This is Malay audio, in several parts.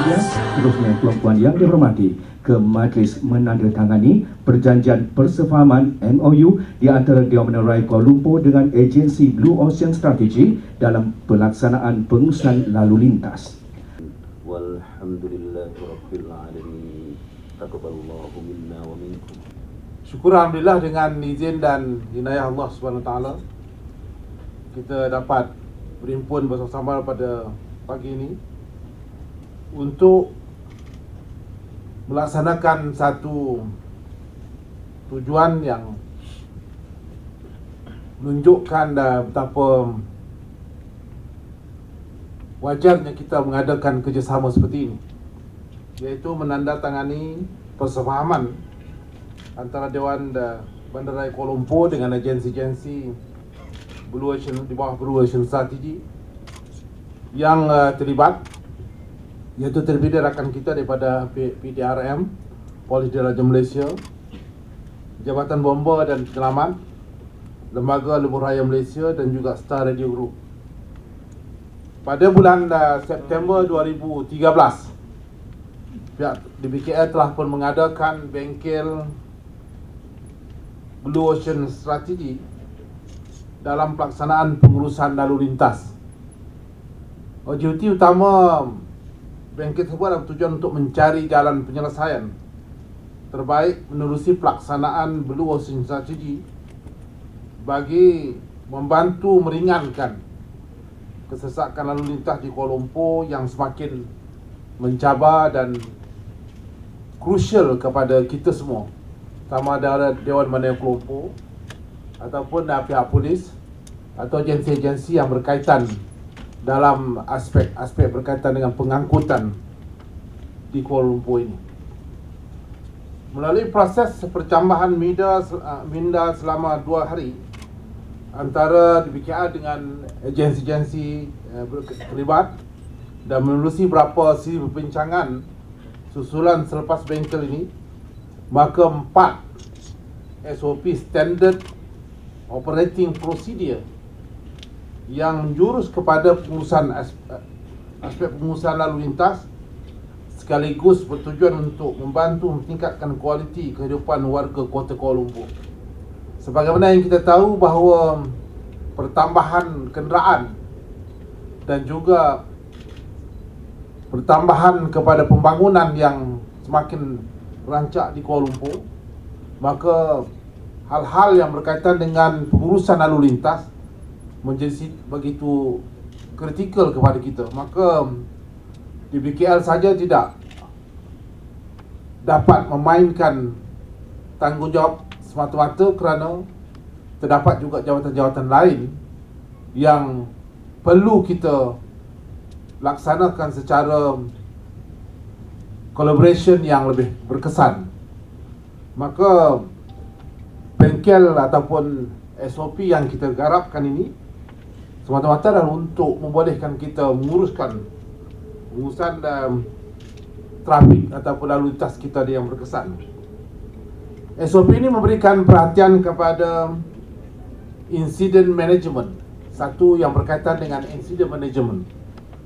Malaysia. Seterusnya, tuan-puan yang dihormati, ke majlis menandatangani perjanjian persefahaman MOU di antara Dewan Menerai Kuala Lumpur dengan agensi Blue Ocean Strategy dalam pelaksanaan pengurusan lalu lintas. Walhamdulillahirabbil alamin. Taqabbalallahu minna wa minkum. Syukur alhamdulillah, dengan izin dan inayah Allah Subhanahu taala kita dapat berhimpun bersama-sama pada pagi ini untuk melaksanakan satu tujuan yang menunjukkan betapa wajarnya kita mengadakan kerjasama seperti ini, iaitu menandatangani persefahaman antara Dewan Bandaraya Kuala Lumpur dengan agensi-agensi Blue Ocean di bawah Blue Ocean Strategy yang terlibat, iaitu terdiri rakan kita daripada PDRM, Polis Diraja Malaysia, Jabatan Bomba dan Penyelamat, Lembaga Lebuh Raya Malaysia dan juga Star Radio Group. Pada bulan September 2013, pihak DBKL telah pun mengadakan bengkel Blue Ocean Strategy dalam pelaksanaan pengurusan lalu lintas. Objektif utama bengkel tersebut adalah tujuan untuk mencari jalan penyelesaian terbaik menerusi pelaksanaan Blue Ocean Strategy bagi membantu meringankan kesesakan lalu lintas di Kuala Lumpur yang semakin mencabar dan krusial kepada kita semua, sama ada Dewan Bandaraya Kuala Lumpur ataupun pihak polis atau agensi-agensi yang berkaitan dalam aspek-aspek berkaitan dengan pengangkutan di Kuala Lumpur ini. Melalui proses percambahan minda selama 2 hari antara DBKL dengan agensi-agensi terlibat dan menerusi beberapa siri perbincangan susulan selepas bengkel ini, maka 4 SOP Standard Operating Procedure yang menjurus kepada pengurusan aspek pengurusan lalu lintas sekaligus bertujuan untuk membantu meningkatkan kualiti kehidupan warga Kota Kuala Lumpur. Sebagaimana yang kita tahu bahawa pertambahan kenderaan dan juga pertambahan kepada pembangunan yang semakin rancak di Kuala Lumpur, maka hal-hal yang berkaitan dengan pengurusan lalu lintas menjadi begitu kritikal kepada kita. Maka DBKL saja tidak dapat memainkan tanggungjawab semata-mata kerana terdapat juga jawatan-jawatan lain yang perlu kita laksanakan secara collaboration yang lebih berkesan. Maka bengkel ataupun SOP yang kita garapkan ini semata-mata adalah untuk membolehkan kita menguruskan pengurusan trafik ataupun lalu lintas kita yang berkesan. SOP ini memberikan perhatian kepada incident management, satu yang berkaitan dengan incident management.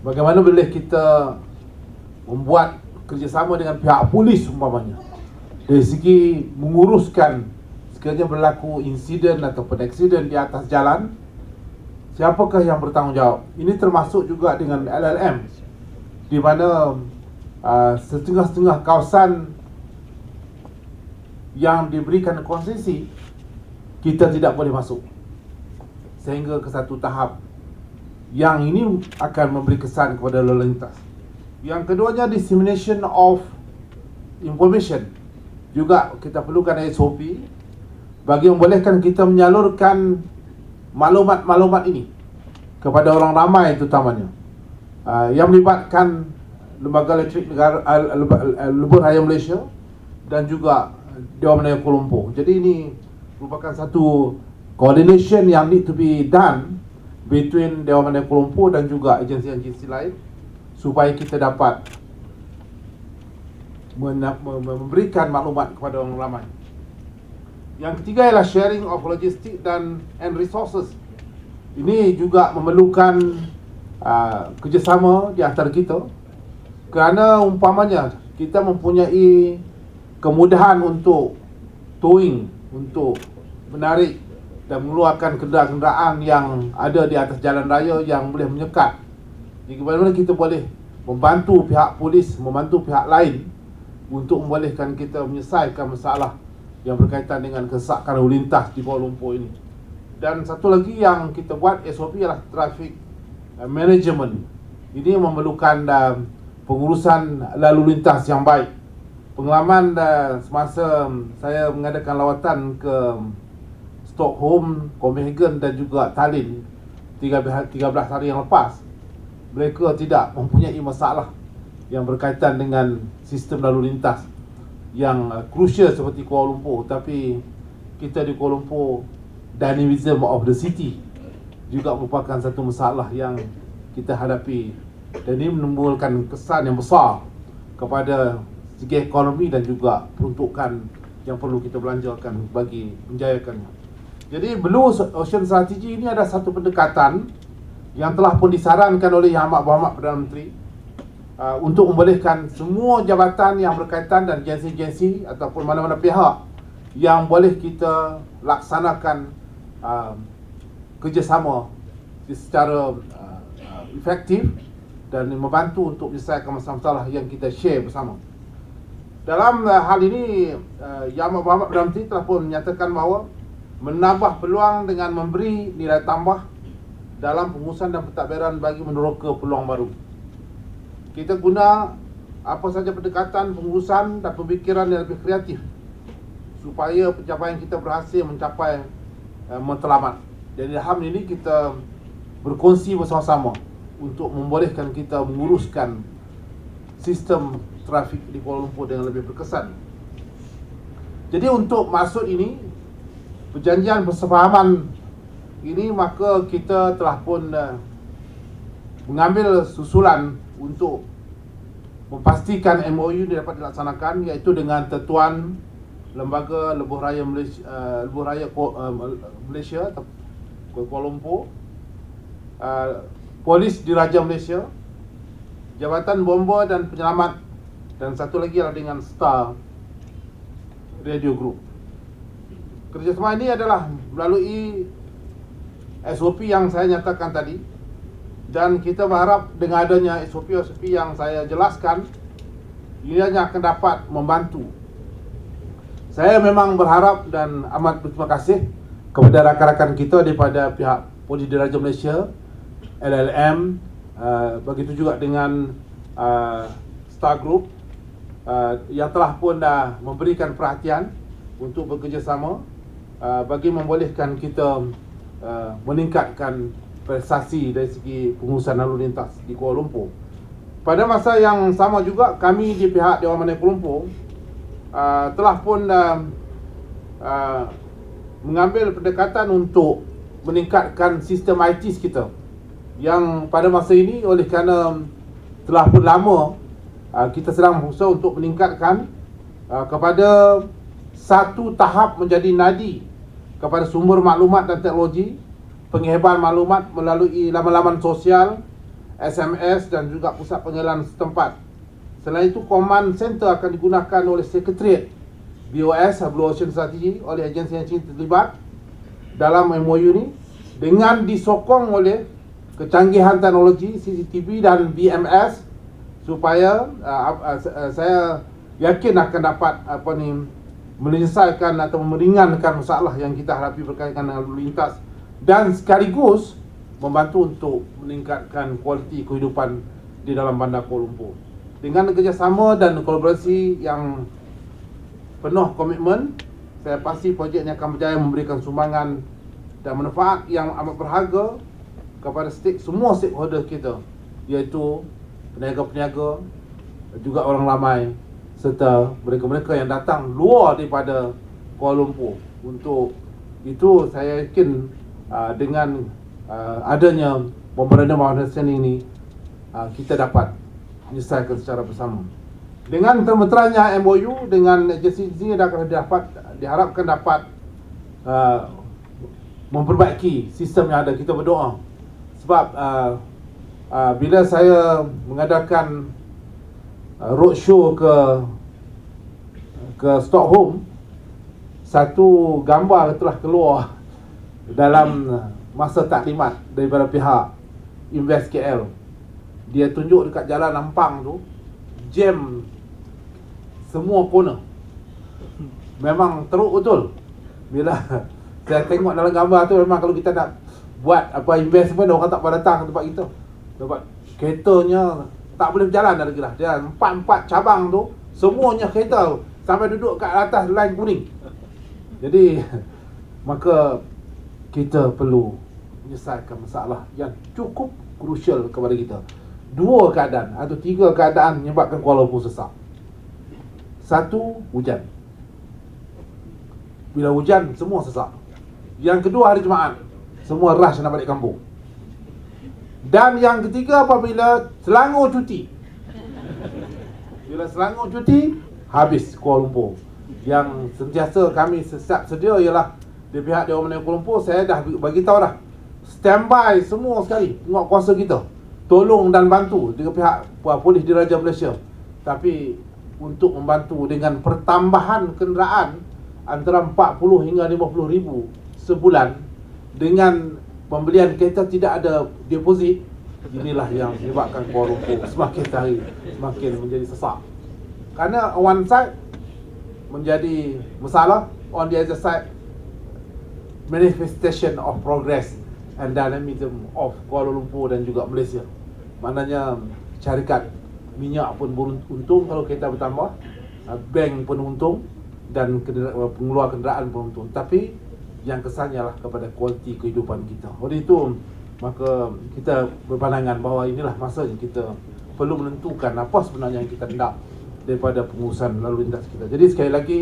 Bagaimana boleh kita membuat kerjasama dengan pihak polis umpamanya dari segi menguruskan sekiranya berlaku insiden ataupun aksiden di atas jalan, siapakah yang bertanggungjawab. Ini termasuk juga dengan LLM, di mana setengah-setengah kawasan yang diberikan konsesi kita tidak boleh masuk sehingga ke satu tahap yang ini akan memberi kesan kepada lalu lintas. Yang keduanya, dissemination of information. Juga kita perlukan SOP bagi membolehkan kita menyalurkan maklumat-maklumat ini kepada orang ramai, terutamanya yang melibatkan Lembaga Elektrik Negara Lebuh Raya Malaysia dan juga Dewan Bandaraya Kuala Lumpur. Jadi ini merupakan satu coordination yang need to be done between Dewan Bandaraya Kuala Lumpur dan juga agensi-agensi lain supaya kita dapat memberikan maklumat kepada orang ramai. Yang ketiga ialah sharing of logistik and resources. Ini juga memerlukan kerjasama di antara kita kerana umpamanya kita mempunyai kemudahan untuk towing, untuk menarik dan mengeluarkan kenderaan-kenderaan yang ada di atas jalan raya yang boleh menyekat. Jadi bagaimana kita boleh membantu pihak polis, membantu pihak lain untuk membolehkan kita menyelesaikan masalah yang berkaitan dengan kesesakan lalu lintas di Kuala Lumpur ini. Dan satu lagi yang kita buat SOP ialah traffic management. Ini memerlukan pengurusan lalu lintas yang baik. Pengalaman semasa saya mengadakan lawatan ke Stockholm, Copenhagen dan juga Tallinn 13 hari yang lepas, mereka tidak mempunyai masalah yang berkaitan dengan sistem lalu lintas yang crucial seperti Kuala Lumpur. Tapi kita di Kuala Lumpur, dynamism of the city juga merupakan satu masalah yang kita hadapi, dan ini menimbulkan kesan yang besar kepada segi ekonomi dan juga peruntukan yang perlu kita belanjakan bagi menjayakannya. Jadi Blue Ocean Strategy ini ada satu pendekatan yang telah pun disarankan oleh Yang Amat Berhormat Perdana Menteri untuk membolehkan semua jabatan yang berkaitan dan agensi-agensi ataupun mana-mana pihak yang boleh kita laksanakan kerjasama secara efektif dan membantu untuk menyelesaikan masalah-masalah yang kita share bersama. Dalam hal ini, Yang Amat Berhormat Perdana Menteri telah pun menyatakan bahawa menambah peluang dengan memberi nilai tambah dalam pengurusan dan pentadbiran bagi meneroka peluang baru. Kita guna apa saja pendekatan pengurusan dan pemikiran yang lebih kreatif supaya pencapaian kita berhasil mencapai matlamat. Jadi dalam ini kita berkongsi bersama-sama untuk membolehkan kita menguruskan sistem trafik di Kuala Lumpur dengan lebih berkesan. Jadi untuk maksud ini, perjanjian persefahaman ini, maka kita telah pun mengambil susulan untuk memastikan MOU ini dapat dilaksanakan, iaitu dengan Tetuan Lembaga Lebuh Raya Malaysia Kuala Lumpur, Polis Diraja Malaysia, Jabatan Bomba dan Penyelamat, dan satu lagi adalah dengan Star Radio Group. Kerjasama ini adalah melalui SOP yang saya nyatakan tadi, dan kita berharap dengan adanya SOP-SOP yang saya jelaskan, ini hanya akan dapat membantu. Saya memang berharap dan amat berterima kasih kepada rakan-rakan kita daripada pihak Polis Diraja Malaysia, LLM, begitu juga dengan Star Group yang telah pun memberikan perhatian untuk bekerjasama bagi membolehkan kita meningkatkan prestasi dari segi pengurusan lalu lintas di Kuala Lumpur. Pada masa yang sama juga, kami di pihak Dewan Mandai Kuala Lumpur telah pun mengambil pendekatan untuk meningkatkan sistem IT kita, yang pada masa ini oleh kerana telah pun lama kita sedang berusaha untuk meningkatkan kepada satu tahap menjadi nadi kepada sumber maklumat dan teknologi, penghebaran maklumat melalui laman-laman sosial, SMS dan juga pusat pengenalan setempat. Selain itu, command center akan digunakan oleh Sekretariat BOS, Blue Ocean Strategy, oleh agensi-agensi terlibat dalam MOU ini, dengan disokong oleh kecanggihan teknologi CCTV dan BMS, supaya saya yakin akan dapat menyelesaikan atau meringankan masalah yang kita hadapi berkaitan dengan lalu lintas, dan sekaligus membantu untuk meningkatkan kualiti kehidupan di dalam bandar Kuala Lumpur. Dengan kerjasama dan kolaborasi yang penuh komitmen, saya pasti projek ini akan berjaya memberikan sumbangan dan manfaat yang amat berharga kepada semua stakeholder kita, iaitu peniaga-peniaga, juga orang ramai, serta mereka-mereka yang datang luar daripada Kuala Lumpur. Untuk itu, saya yakin dengan adanya Memorandum of Understanding ini, kita dapat menyelesaikan secara bersama. Dengan termeteranya MOU dengan agensi ini diharapkan dapat memperbaiki sistem yang ada. Kita berdoa, sebab bila saya mengadakan roadshow ke Stockholm, satu gambar telah keluar dalam masa taklimat daripada pihak Invest KL. Dia tunjuk dekat jalan Ampang tu, jam semua corner. Memang teruk betul. Bila saya tengok dalam gambar tu, memang kalau kita nak buat apa invest pun, orang tak pada datang ke tempat kita. Sebab keretanya tak boleh berjalan dah lagi lah. Dia 4 cabang tu, semuanya kereta sampai duduk kat atas line kuning. Jadi maka kita perlu menyelesaikan masalah yang cukup krusial kepada kita. 2 keadaan atau 3 keadaan menyebabkan Kuala Lumpur sesak. 1, hujan. Bila hujan, semua sesak. Yang kedua, hari Jumaat, semua rush nak balik kampung. Dan yang ketiga, apabila Selangor cuti. Bila Selangor cuti, habis Kuala Lumpur. Yang sentiasa kami sedia ialah di pihak Dewan Kuala Lumpur, saya dah bagi tahu dah, standby semua sekali tengok kuasa kita, tolong dan bantu dengan pihak Polis Diraja Malaysia. Tapi untuk membantu dengan pertambahan kenderaan antara 40 hingga 50 ribu sebulan, dengan pembelian kereta tidak ada deposit, inilah yang menyebabkan Kuala Lumpur semakin hari semakin menjadi sesak. Kerana one side menjadi masalah, on the other side manifestation of progress and dynamism of Kuala Lumpur dan juga Malaysia. Maknanya syarikat minyak pun beruntung kalau kereta bertambah, bank pun untung, dan pengeluar kenderaan pun untung. Tapi yang kesannya lah kepada kualiti kehidupan kita. Oleh itu, maka kita berpandangan bahawa inilah masanya kita perlu menentukan apa sebenarnya yang kita hendak daripada pengurusan lalu lintas kita. Jadi sekali lagi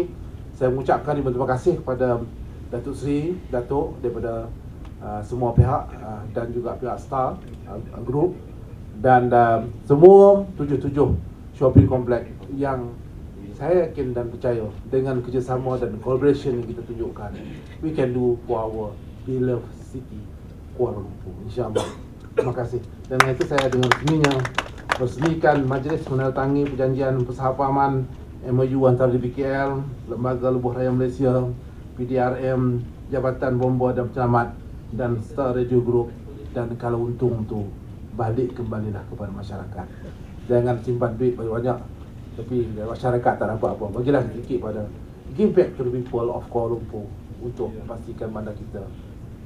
saya mengucapkan terima kasih kepada Datuk Seri, Datuk, daripada semua pihak dan juga pihak Star Group dan semua 77 shopping complex yang saya yakin dan percaya dengan kerjasama dan collaboration yang kita tunjukkan, we can do for our beloved city Kuala Lumpur, insyaAllah. Terima kasih. Dan dengan itu saya dengan seninya meresmikan majlis menandatangani perjanjian persahapaman MOU antara DBKL, Lembaga Lebuh Raya Malaysia, PDRM, Jabatan Bomba dan Penyelamat dan Star Radio Group. Dan kalau untung tu, balik kembalilah kepada masyarakat. Jangan simpan duit banyak-banyak tapi masyarakat tak dapat apa. Bagilah sedikit pada give back to the people of Kuala Lumpur untuk memastikan bandar kita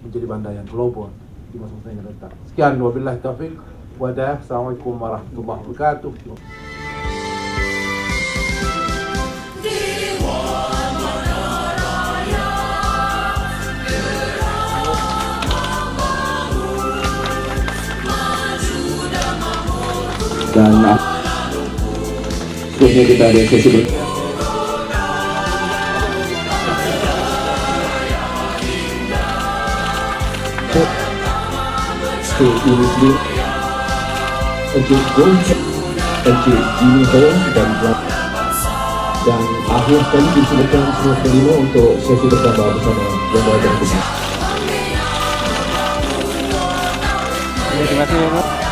menjadi bandar yang global di masa-masa yang datang. Sekian, wabillahi taufiq. Wassalamualaikum warahmatullahi wabarakatuh. Dan seterusnya kita ada sesi Encik Gonca, Encik Jimmy Hong dan akhir sekali disilakan semua kelima untuk sesi bersama Gambar dan Buku. Terima kasih.